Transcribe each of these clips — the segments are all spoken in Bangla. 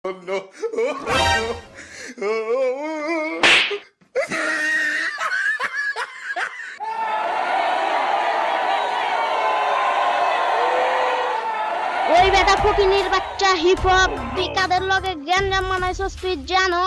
ওই বেটা ফকিনির বাচ্চা হিপ হপ বিকাদের লগে গ্যাঞ্জাম মানাইছস তুই জানো?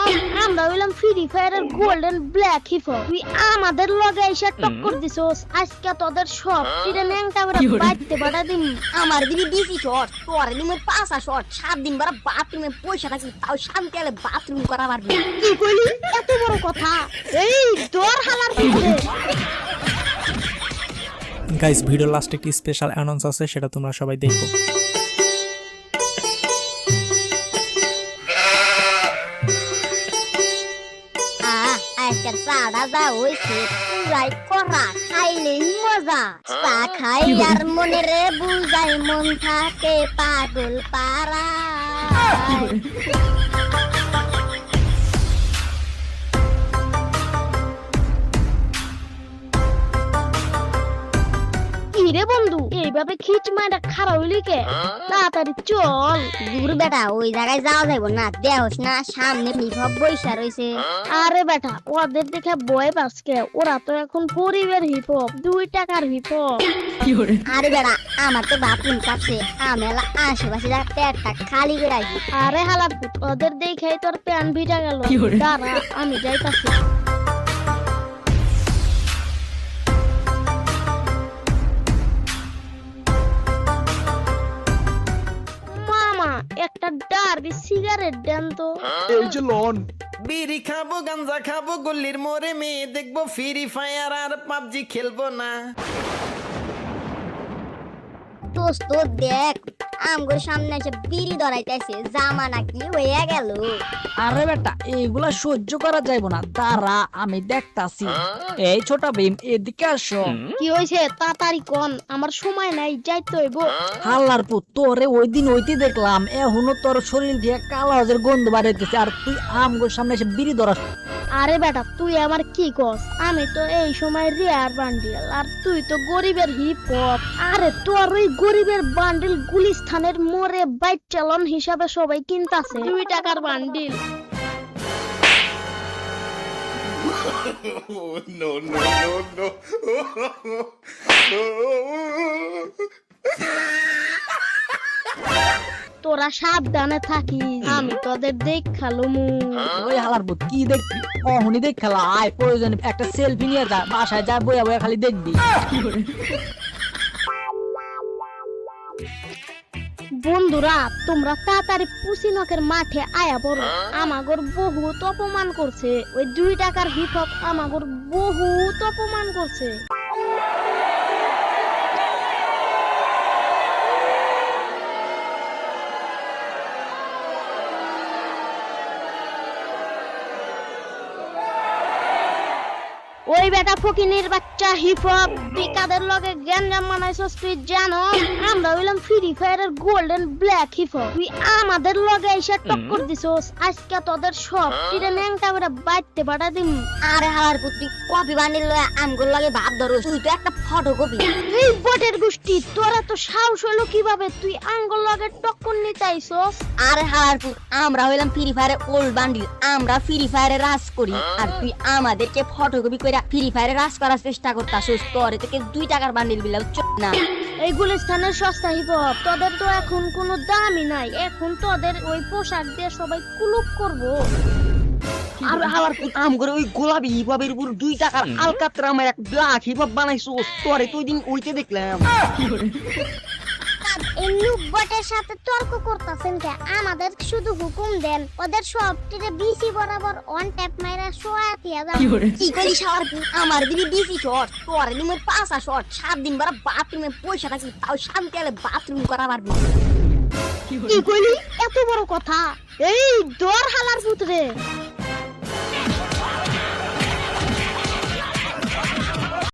আমরা হইলাম ফ্রি ফায়ারের গোল্ডেন ব্ল্যাক হিপ হপ, তুই আমাদের লগে এসে টক্কর দিছস। আজকে তোদের সব টিরে ন্যাংটা করে বাইতে পাঠা দিম। আমার দিবি ডিসি শট, তোর দিমে 5টা শট, 7 দিন বড় বাথরুমে পয়সা থাকি তাও শান্তি আলে বাথরুম করা পারবি। কি কইলি? এত বড় কথা? এই দর হালার ভিতরে গাইস, ভিডিও লাস্টে একটি স্পেশাল অ্যানাউন্স আছে, সেটা তোমরা সবাই দেখো। আজকে সাদা যা হইছে পুরাই করা, খাইলেই মজা। চা খাই আর মনে রে বুঝাই মন থাকে পাগল পারা। রে বন্ধু, এইভাবে খিচ মাইরা খারাপ হইলি কে? তাড়াতাড়ি চল। দূর বেটা, ওই জায়গায় যাওয়া যাইব না, দেহস না সামনে হিপ বইসা রইছে। আরে বেটা, ওদের দেখে ভয় পাসকে, ওরা তো এখন গরিবের হিপ হপ, 2 টাকার হিপ হপ। আরে বেটা, আমার তো বাথরুম কাছে, আমেলা আশেপাশে যা পেটটা খালি করে রাখি। আরে হালার পুত, ওদের দেখেই তোর প্যান ভিজা গেল। দাঁড়া, আমি যাইতাছি। একটা ডার্বি সিগারেট দেন তো। এই যে লন, বিড়ি খাবো, গাঞ্জা খাবো, গল্লির মোড়ে মেয়ে দেখবো, ফ্রি ফায়ার আর পাবজি খেলবো না। দোস্ত দেখ, আমগোর সামনে এসে বিড়ি ধরাইতেছে, জামানা কি হয়ে গেল। আরে বেটা, এইগুলা সহ্য করা যাইব না, দাঁড়া আমি দেখতাছি। এই ছোট ভীম, এদিকে আসো। কি হইছে? তাড়াতাড়ি কোন, আমার সময় নাই, যাইতে হইব। হাল্লার পুত, তোরে ওই দিন ওইতে দেখলাম, এখনো তোর শরীর দিয়ে কালা হজের গন্ধ বাড়াইতেছে, আর তুই আমগোর সামনে এসে বিড়ি ধরাস। আরে বেটা, তুই আমার কি কস? আমি তো এই সময় রেয়ার বান্ডিল, আর তুই তো গরিবের হিপ হপ। আরে তোর ওই গরিবের বান্ডিল গুলিস্তানের মোড়ে বাইক চালন হিসাবে সবাই কিনতাছে, 2 টাকার bundle. no, no, no, no. তোরা সাবধানে থাকিস, আমি তোদের দেখালুমু। ওই হালার পুত, কি দেখবি? অহনি দেখ খেলা, আয় প্রয়োজনে একটা সেলফি নিয়ে যা, বাসায় যা বইয়া বইয়া খালি দেখবি। বন্ধুরা, তোমরা তাড়াতাড়ি পুসিনকের মাঠে আয়া পড়ো। আমাগর বহুত অপমান করছে, ওই 2 টাকার হিপ হপ আমাগর বহুত অপমান করছে। ওই বেটা ফকিনির বাচ্চা হিপ হপ বিকাদের লগে গ্যাঞ্জাম মানাইছস তুই জানো? আমরা হইলাম ফ্রি ফায়ারের গোল্ডেন ব্ল্যাক হিপ হপ, তুই আমাদের লগে এসে টক্কর দিছস। আজকে তোদের সব টিরে ন্যাংটা করে বাইতে পাঠা দিম। আরে হালার পুত্রি, কপি বান্ডিল লয়ে আমগোর লাগে ভাব ধরস, তুই তো একটা ফটোকপি। এই বটের গোষ্ঠী, তোরা তো সাহস হলো কিভাবে? তুই আঙ্গুল লগে টক্কর নিতে আইছস? আরে হালার পুত, আমরা হইলাম ফ্রি ফায়ারের ওল্ড বান্ডিল, আমরা ফ্রি ফায়ারে রাজ করি, আর তুই আমাদেরকে ফটোকপি কইরা ফ্রি ফায়ারে রাজ করার চেষ্টা করতাছস। তোর থেকে 2 টাকার বান্ডিল বিলাও না। এই গুলিস্তানের সস্তা হিপ হপ, তোদের তো এখন কোনো দামই নাই। এখন তোদের ওই পোশাক দিয়ে সবাই কুলুপ করবো। আর হালার পুত, আমগরে ওই গোলাপি হিপ হপের উপর 2 টাকার আলকাতরামের এক ব্ল্যাক হিপ হপ বানাইছস। তোরে তো ওই দিন ওইতে দেখলাম। এই লুক বটের সাথে তর্ক করতেছেন কে? আমাদের শুধু হুকুম দেন, ওদের সব টিরে বিসি বরাবর অন ট্যাপ মাইরা সোয়াতিয়া দাও। কি করি শাওয়ার পুত, আমার দিবি ডিসি শট, তোর দিমে 5টা শট, 7 দিন বড় বাথরুমে পয়সা থাকি তাও শান্তি আলে বাথরুম করা পারবি। কি কইলি? এত বড় কথা? এই দর হালার পুত্রে।